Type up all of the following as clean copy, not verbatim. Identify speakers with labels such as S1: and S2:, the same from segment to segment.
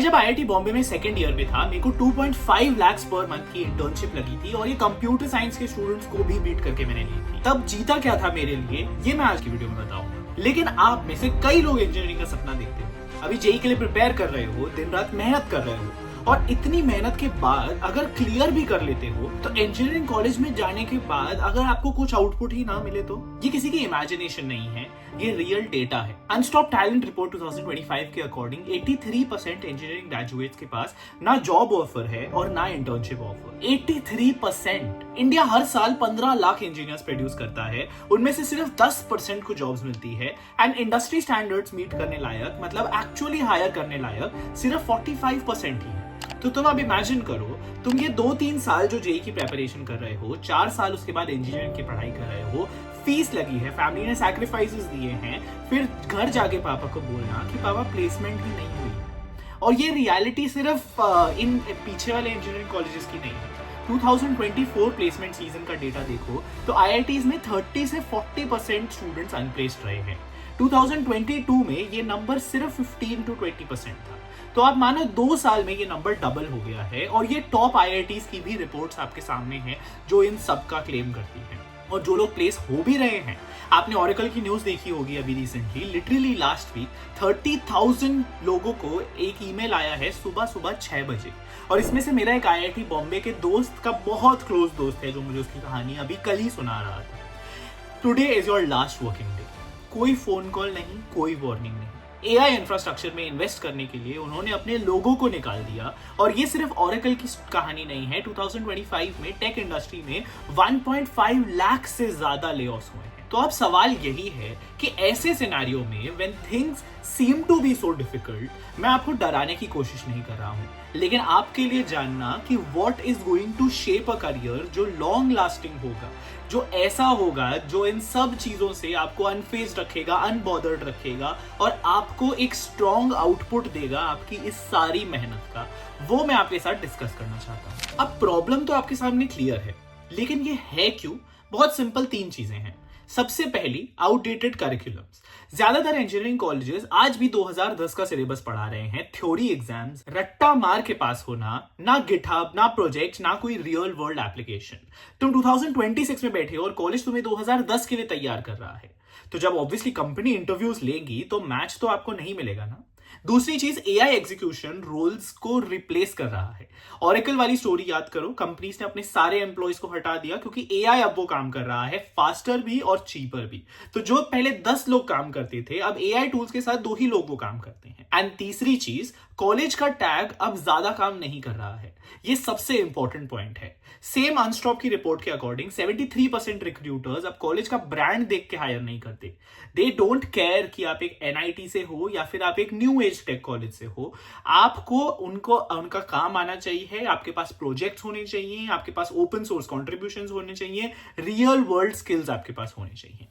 S1: मैं जब आईआईटी बॉम्बे में सेकंड ईयर में था, मेरे को 2.5 लाख पर मंथ की इंटर्नशिप लगी थी और ये कंप्यूटर साइंस के स्टूडेंट्स को भी बीट करके मैंने ली थी। तब जीता क्या था मेरे लिए, ये मैं आज की वीडियो में बताऊंगा। लेकिन आप में से कई लोग इंजीनियरिंग का सपना देखते हो, अभी जेईई के लिए प्रिपेयर कर रहे हो, दिन रात मेहनत कर रहे हो, और इतनी मेहनत के बाद अगर क्लियर भी कर लेते हो तो इंजीनियरिंग कॉलेज में जाने के बाद अगर आपको कुछ आउटपुट ही ना मिले तो ये किसी की इमेजिनेशन नहीं है, ये रियल डेटा है। अनस्टॉप टैलेंट रिपोर्ट 2025 के अकॉर्डिंग 83% इंजीनियरिंग ग्रेजुएट्स के पास ना जॉब ऑफर है और ना इंटर्नशिप ऑफर। 83%। इंडिया हर साल 15 लाख इंजीनियर्स प्रोड्यूस करता है, उनमें से सिर्फ 10% को जॉब्स मिलती है एंड इंडस्ट्री स्टैंडर्ड्स मीट करने लायक, मतलब एक्चुअली हायर करने लायक सिर्फ 45% ही है। तो तुम अब इमेजिन करो, तुम ये 2-3 साल जो जेईई की प्रिपरेशन कर रहे हो, 4 साल उसके बाद इंजीनियरिंग की पढ़ाई कर रहे हो, फीस लगी है, फैमिली ने सैक्रिफाइसेस दिए हैं, फिर घर जाके पापा को बोलना कि पापा प्लेसमेंट ही नहीं हुई। और ये रियलिटी सिर्फ इन पीछे वाले इंजीनियरिंग कॉलेजेस की नहीं है। 2024 प्लेसमेंट सीजन का डेटा देखो तो आईआईटीज में 30 से 40% स्टूडेंट्स अनप्लेस्ड रहे हैं। 2022 में ये नंबर सिर्फ 15 to 20% था। तो आप मानो 2 साल में ये नंबर डबल हो गया है और ये टॉप आईआईटीज की भी रिपोर्ट्स आपके सामने हैं जो इन सब का क्लेम करती हैं। और जो लोग प्लेस हो भी रहे हैं, आपने ऑरेकल की न्यूज देखी होगी अभी रिसेंटली, लिटरली लास्ट वीक 30,000 लोगों को एक ईमेल आया है सुबह सुबह 6 बजे। और इसमें से मेरा एक आईआईटी बॉम्बे के दोस्त का बहुत क्लोज दोस्त है जो मुझे उसकी कहानी अभी कल ही सुना रहा था। Today is your last working day. कोई फोन कॉल नहीं, कोई वार्निंग नहीं। एआई इंफ्रास्ट्रक्चर में इन्वेस्ट करने के लिए उन्होंने अपने लोगों को निकाल दिया। और ये सिर्फ ऑरेकल की कहानी नहीं है, 2025 में टेक इंडस्ट्री में 1.5 लाख से ज्यादा ले ऑफ्स हुए हैं। तो अब सवाल यही है कि ऐसे सिनेरियो में when things seem to be so difficult, मैं आपको डराने की कोशिश नहीं कर रहा हूं, लेकिन आपके लिए जानना कि what is going to shape a career जो लॉन्ग लास्टिंग होगा, जो ऐसा होगा जो इन सब चीजों से आपको अनफेज्ड रखेगा, अनबॉदर्ड रखेगा और आपको एक स्ट्रॉन्ग आउटपुट देगा आपकी इस सारी मेहनत का, वो मैं आपके साथ डिस्कस करना चाहता हूं। अब प्रॉब्लम तो आपके सामने क्लियर है, लेकिन ये है क्यों? बहुत सिंपल 3 चीजें हैं। सबसे पहली, आउटडेटेड करिकुलम्स। ज्यादातर इंजीनियरिंग कॉलेजेस आज भी 2010 का सिलेबस पढ़ा रहे हैं। थ्योरी एग्जाम्स, रट्टा मार के पास होना, ना गिटहब, ना प्रोजेक्ट, ना कोई रियल वर्ल्ड एप्लीकेशन। तुम 2026 में बैठे हो और कॉलेज तुम्हें 2010 के लिए तैयार कर रहा है। तो जब ऑब्वियसली कंपनी इंटरव्यूज लेगी तो मैच तो आपको नहीं मिलेगा ना। दूसरी चीज, एआई एग्जीक्यूशन रोल्स को रिप्लेस कर रहा है। ऑरेकल वाली स्टोरी याद करो, कंपनीज ने अपने सारे एम्प्लॉयज को हटा दिया क्योंकि एआई अब वो काम कर रहा है फास्टर भी और चीपर भी। तो जो पहले 10 लोग काम करते थे, अब एआई टूल्स के साथ 2 ही लोग वो काम करते हैं। एंड तीसरी चीज, कॉलेज का टैग अब ज्यादा काम नहीं कर रहा है। ये सबसे इंपॉर्टेंट पॉइंट है। सेम अनस्टॉप की रिपोर्ट के अकॉर्डिंग 73% रिक्रूटर्स अब कॉलेज का ब्रांड देख के हायर नहीं करते। दे डोंट केयर कि आप एक एनआईटी से हो या फिर आप एक न्यू एज टेक कॉलेज से हो, आपको उनका काम आना चाहिए, आपके पास प्रोजेक्ट्स होने चाहिए, आपके पास ओपन सोर्स कॉन्ट्रीब्यूशंस होने चाहिए, रियल वर्ल्ड स्किल्स आपके पास होने चाहिए।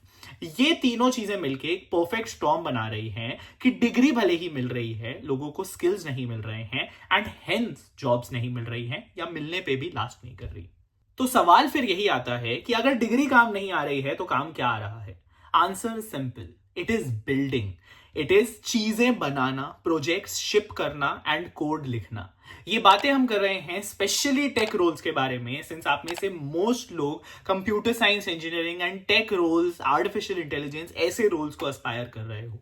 S1: ये तीनों चीजें मिलके एक परफेक्ट स्टॉर्म बना रही हैं कि डिग्री भले ही मिल रही है, लोगों को स्किल्स नहीं मिल रहे हैं एंड हेंस जॉब्स नहीं मिल रही हैं या मिलने पे भी लास्ट नहीं कर रही। तो सवाल फिर यही आता है कि अगर डिग्री काम नहीं आ रही है तो काम क्या आ रहा है? Answer simple, it is building. It is चीजें बनाना, प्रोजेक्ट्स शिप करना एंड कोड लिखना। ये बातें हम कर रहे हैं स्पेशली टेक रोल्स के बारे में, सिंस आप में से मोस्ट लोग computer science engineering and tech roles, artificial intelligence ऐसे रोल्स को एस्पायर कर रहे हो।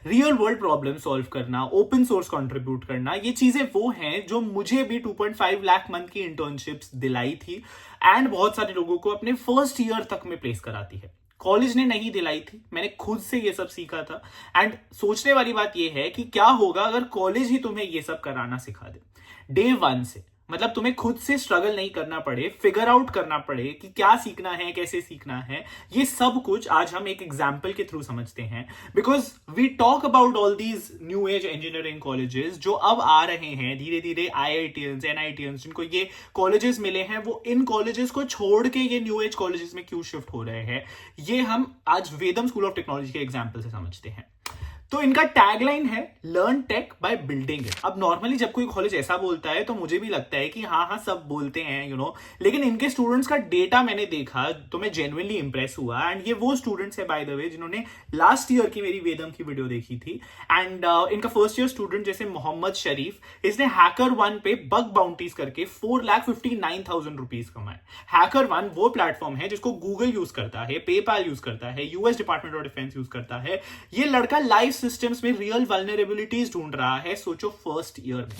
S1: रियल वर्ल्ड प्रॉब्लम सॉल्व करना, ओपन सोर्स कंट्रीब्यूट करना, ये चीजें वो हैं जो मुझे भी 2.5 लाख मंथ की इंटर्नशिप्स दिलाई थी एंड बहुत सारे लोगों को अपने फर्स्ट ईयर तक में प्लेस कराती है। कॉलेज ने नहीं दिलाई थी, मैंने खुद से ये सब सीखा था। एंड सोचने वाली बात ये है कि क्या होगा अगर कॉलेज ही तुम्हें ये सब कराना सिखा दे डे 1 से, मतलब तुम्हें खुद से स्ट्रगल नहीं करना पड़े, फिगर आउट करना पड़े कि क्या सीखना है, कैसे सीखना है। ये सब कुछ आज हम एक एग्जाम्पल के थ्रू समझते हैं, because we talk about all these new age engineering colleges जो अब आ रहे हैं धीरे धीरे, आईआईटीएंस, एनआईटीएंस, जिनको ये कॉलेजेस मिले हैं, वो इन कॉलेजेस को छोड़ के ये न्यू एज कॉलेजेस में क्यों शिफ्ट हो रहे हैं, ये हम आज वेदम स्कूल ऑफ टेक्नोलॉजी के एग्जाम्पल से समझते हैं। तो इनका टैगलाइन है learn take by building it. अब नॉर्मली जब कोई कॉलेज ऐसा बोलता है तो मुझे भी लगता है कि हाँ सब बोलते हैं लेकिन इनके स्टूडेंट्स का डेटा मैंने देखा तो मैं जेन्युइनली इंप्रेस हुआ। एंड ये वो स्टूडेंट्स है बाय द वे जिन्होंने लास्ट ईयर की मेरी वेदम की वीडियो देखी थी। एंड इनका फर्स्ट ईयर स्टूडेंट जैसे मोहम्मद शरीफ, इसने HackerOne पे बग बाउंटीज करके 4,59,000 रुपीज कमाए। HackerOne वो प्लेटफॉर्म है जिसको गूगल यूज करता है, पेपाल यूज करता है, US department of defence use करता है। ये लड़का लाइफ सिस्टम्स में रियल वल्नरेबिलिटीज ढूंढ रहा है, सोचो फर्स्ट ईयर में।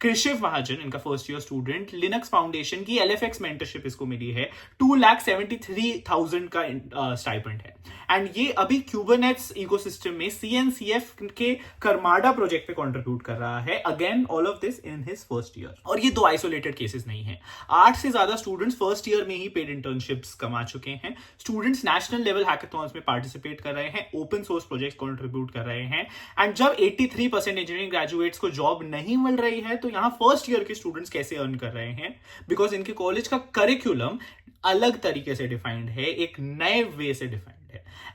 S1: कृषिव महाजन, इनका first year student, Linux foundation की LFX मेंटरशिप इसको मिली है, 2,73,000 का स्टाइपेंड है। एंड ये अभी क्यूबरनेट्स इकोसिस्टम में CNCF के कर्माडा प्रोजेक्ट पे कंट्रीब्यूट कर रहा है। Again all of this in his first year. और ये दो आइसोलेटेड केसेस नहीं है, 8 से ज्यादा स्टूडेंट्स फर्स्ट ईयर में ही पेड इंटर्नशिप्स कमा चुके हैं। स्टूडेंट्स नेशनल लेवल हैकाथॉन्स में पार्टिसिपेट कर रहे हैं, ओपन सोर्स प्रोजेक्ट कंट्रीब्यूट कर रहे हैं। एंड जब 83% इंजीनियरिंग ग्रेजुएट्स को जॉब नहीं मिल रही है तो यहाँ फर्स्ट ईयर के स्टूडेंट्स कैसे अर्न कर रहे हैं? बिकॉज इनके कॉलेज का करिकुलम अलग तरीके से डिफाइंड है, एक नए वे से डिफाइंड है।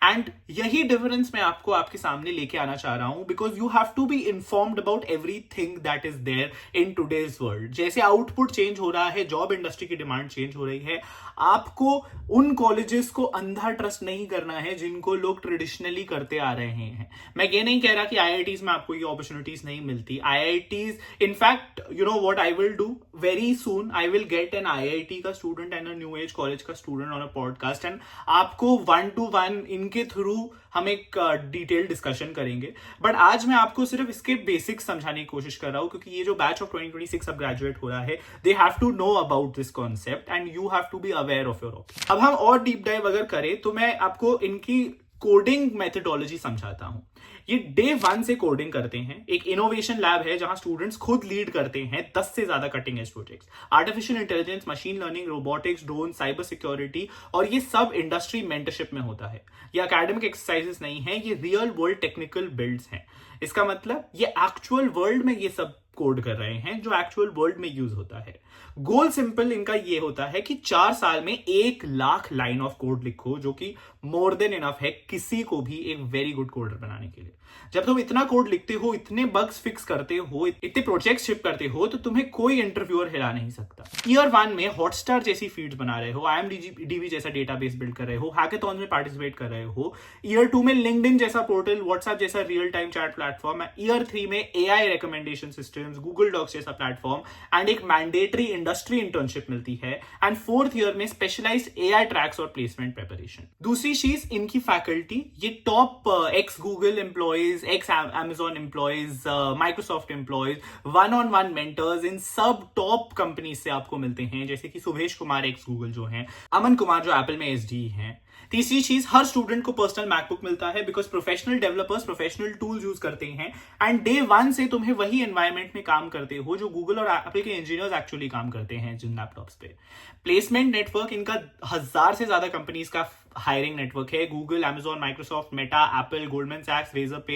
S1: एंड यही डिफरेंस मैं आपको आपके सामने लेके आना चाह रहा हूं, because you have to be informed about everything that is there in today's world. जैसे आउटपुट चेंज हो रहा है, जॉब इंडस्ट्री की डिमांड चेंज हो रही है, आपको उन कॉलेजेस को अंधा ट्रस्ट नहीं करना है जिनको लोग ट्रेडिशनली करते आ रहे हैं। मैं ये नहीं कह रहा कि IITs में आपको ये अपॉर्चुनिटीज नहीं मिलती। IITs, in fact you know what I will do very soon, I will get an IIT का student and a new age college का student on a podcast, and आपको 1-to-1 इनके थ्रू हम एक डिटेल डिस्कशन करेंगे। But आज मैं आपको सिर्फ इसके बेसिक्स समझाने की कोशिश कर रहा हूं, क्योंकि ये जो बैच ऑफ 2026 अब ग्रेजुएट हो रहा है, they have to know about this concept and you have to be aware of your option. अब हम और डीप डाइव अगर करें तो मैं आपको इनकी कोडिंग मेथडोलॉजी समझाता हूं। ये डे 1 से कोडिंग करते हैं। एक इनोवेशन लैब है जहां स्टूडेंट्स खुद लीड करते हैं 10 से ज्यादा cutting edge projects. Artificial intelligence, machine learning, robotics, drone, cyber security, और ये सब इंडस्ट्री मेंटरशिप में होता है। ये एकेडमिक एक्सरसाइजेस नहीं है, ये रियल वर्ल्ड टेक्निकल बिल्ड्स हैं। इसका मतलब ये एक्चुअल वर्ल्ड में ये सब कोड कर रहे हैं जो एक्चुअल वर्ल्ड में यूज होता है। गोल सिंपल इनका ये होता है कि 4 साल में 1 लाख लाइन ऑफ कोड लिखो, जो कि मोर देन इनफ है किसी को भी एक वेरी गुड कोडर बनाने के लिए। जब तुम इतना कोड लिखते हो, इतने बग्स फिक्स करते हो, इतने प्रोजेक्ट्स शिप करते हो, तो तुम्हें कोई इंटरव्यूअर हिला नहीं सकता। ईयर 1 में हॉटस्टार जैसी फीड्स बना रहे हो, IMDb जैसा डेटाबेस बिल्ड कर रहे हो, हैकाथॉन्स में पार्टिसिपेट कर रहे हो। ईयर 2 में लिंक्डइन जैसा पोर्टल, व्हाट्सएप जैसा real time chat platform. Year 3 में AI recommendation systems, Google docs जैसा प्लेटफॉर्म एंड एक मैंडेटरी इंडस्ट्री इंटर्नशिप मिलती है। एंड 4th ईयर में स्पेशलाइज्ड AI ट्रैक्स और प्लेसमेंट प्रिपरेशन। दूसरी चीज, इनकी फैकल्टी, ये top ex Google employees, ex Amazon employees, Microsoft employees, 1-on-1 mentors इन सब टॉप कंपनीज से आपको मिलते हैं, जैसे कि सुभेश कुमार एक्स गूगल जो हैं, अमन कुमार जो एप्पल में SD हैं। तीसरी चीज, हर स्टूडेंट को पर्सनल मैकबुक मिलता है, because professional developers professional tools use करते हैं। एंड डे 1 से तुम्हें वही एनवायरमेंट में काम करते हो जो गूगल और एप्पल के इंजीनियर्स एक्चुअली काम करते हैं जिन लैपटॉप्स पे। प्लेसमेंट नेटवर्क, इनका 1000 से ज्यादा कंपनीज का हायरिंग नेटवर्क है। Google, Amazon, Microsoft, Meta, Apple, Goldman सैक्स, रेजर पे,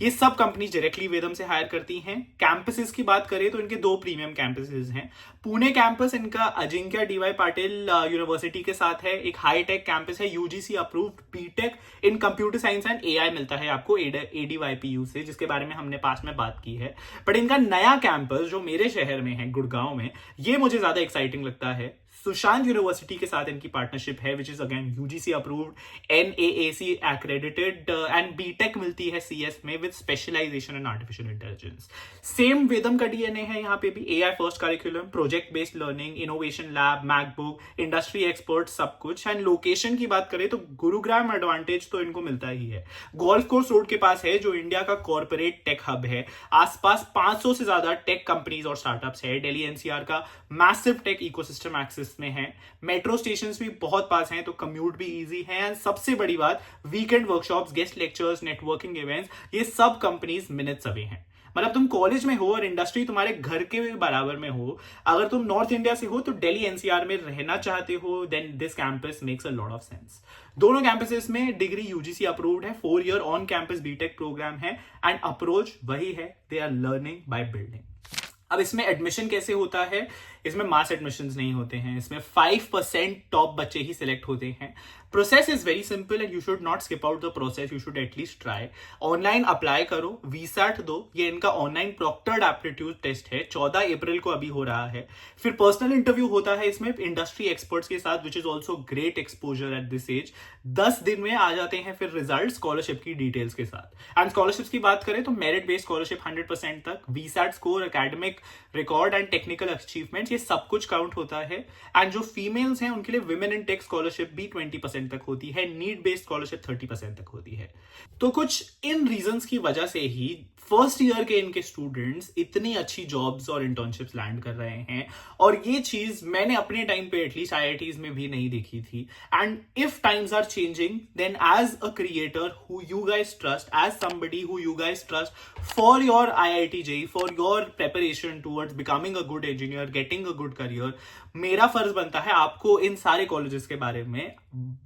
S1: ये सब कंपनीज डायरेक्टली वेदम से हायर करती हैं। कैंपसेस की बात करें तो इनके 2 प्रीमियम कैंपसेस हैं। पुणे कैंपस इनका अजिंक्य DY पाटिल यूनिवर्सिटी के साथ है, एक हाई टेक कैंपस है, UGC approved BTech in computer science and AI मिलता है आपको ADYPU से, जिसके बारे में हमने पास में बात की है। बट इनका नया कैंपस जो मेरे शहर में है, गुड़गांव में, ये मुझे ज्यादा एक्साइटिंग लगता है। सुशांत यूनिवर्सिटी के साथ इनकी पार्टनरशिप है, which is again UGC approved, NAAC accredited, and BTech मिलती है CS में with specialisation in artificial intelligence. Same Vedam का DNA है यहाँ पे भी, AI first curriculum, project based learning, innovation lab, MacBook, industry expert, सब कुछ। एंड लोकेशन की बात करें तो गुरुग्राम एडवांटेज तो इनको मिलता ही है। गोल्फ कोर्स रोड के पास है, जो इंडिया का कॉर्पोरेट टेक हब है। आसपास 500 से ज्यादा टेक कंपनीज और स्टार्टअप्स है। दिल्ली NCR का मैसिव टेक इकोसिस्टम एक्सेस में है। मेट्रो स्टेशंस भी बहुत पास हैं, तो कम्यूट भी इजी है। एंड सबसे बड़ी बात, weekend workshops, guest lectures, networking events, ये सब कंपनीज मिनट्स अवे हैं। मतलब तुम कॉलेज में हो और इंडस्ट्री तुम्हारे घर के बराबर में हो। अगर तुम नॉर्थ इंडिया से हो तो दिल्ली NCR में रहना चाहते हो, then this campus makes a lot of sense. दोनों कैंपसेस में डिग्री UGC अप्रूव्ड है, 4 year on campus BTech program है, एंड अप्रोच वही है, they are learning by building. अब इसमें एडमिशन कैसे होता है? इसमें मास एडमिशंस नहीं होते हैं, इसमें 5% टॉप बच्चे ही सिलेक्ट होते हैं। Process is very simple and you should not skip out the process, you should at least try. Online apply करो, वीसैट दो, ये इनका ऑनलाइन प्रॉक्टर्ड एप्टीट्यूड टेस्ट है, 14 अप्रैल को अभी हो रहा है। फिर पर्सनल इंटरव्यू होता है इसमें इंडस्ट्री एक्सपर्ट्स के साथ, which is also great exposure at this age. 10 दिन में आ जाते हैं फिर रिजल्ट स्कॉलरशिप की डिटेल्स के साथ। एंड स्कॉलरशिप की बात करें तो मेरिट बेस्ड स्कॉलरशिप 100% तक, VSAT score, academic record and technical achievement, ये सब कुछ काउंट होता है। एंड जो फीमेल्स हैं उनके लिए विमेन इन टेक स्कॉलरशिप भी 20% तक होती है, नीड बेस्ड स्कॉलरशिप 30% तक होती है। तो कुछ इन रीजंस की वजह से ही फर्स्ट ईयर के इनके स्टूडेंट्स इतनी अच्छी जॉब्स और इंटर्नशिप्स लैंड कर रहे हैं। और ये चीज मैंने अपने टाइम पे एटलीस्ट आईआईटीज में भी नहीं देखी थी। And if times are changing, then as a creator who you guys trust, as somebody who you guys trust for your IIT JEE, for your preparation towards becoming a good engineer, getting a good career, मेरा फर्ज बनता है आपको इन सारे colleges के बारे में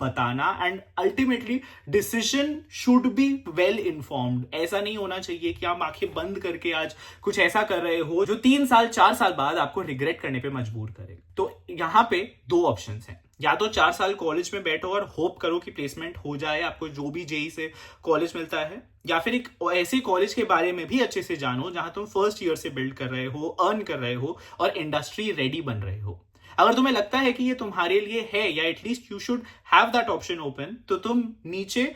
S1: बताना। And ultimately decision should be well informed. ऐसा नहीं होना चाहिए कि आप आंखें बंद करके आज कुछ ऐसा कर रहे हो जो 3 साल 4 साल बाद आपको रिग्रेट करने पे मजबूर करे। तो यहां पे 2 ऑप्शंस हैं, या तो 4 साल कॉलेज में बैठो और होप करो कि प्लेसमेंट हो जाए आपको जो भी जेईई से कॉलेज मिलता है, या फिर एक ऐसे कॉलेज के बारे में भी अच्छे से जानो जहां तुम फर्स्ट ईयर से बिल्ड कर रहे हो, अर्न कर रहे हो और इंडस्ट्री रेडी बन रहे हो। अगर तुम्हें लगता है कि ये तुम्हारे लिए है, या at least you should have that option open, तो तुम नीचे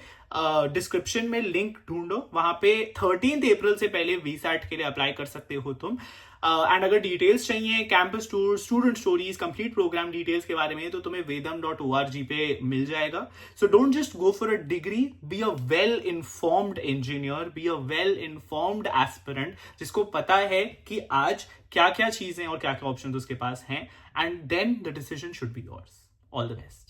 S1: डिस्क्रिप्शन में लिंक ढूंढो, वहां पे 13 अप्रैल से पहले वीसैट के लिए अप्लाई कर सकते हो तुम। एंड अगर डिटेल्स चाहिए, campus tour, student stories, complete program details के बारे में, तो तुम्हें vedam.org पे मिल जाएगा। So don't just go for a degree, be a well informed engineer, be a well informed aspirant, जिसको पता है कि आज क्या क्या चीजें और क्या क्या ऑप्शन उसके पास हैं, and then the decision should be yours. All the best.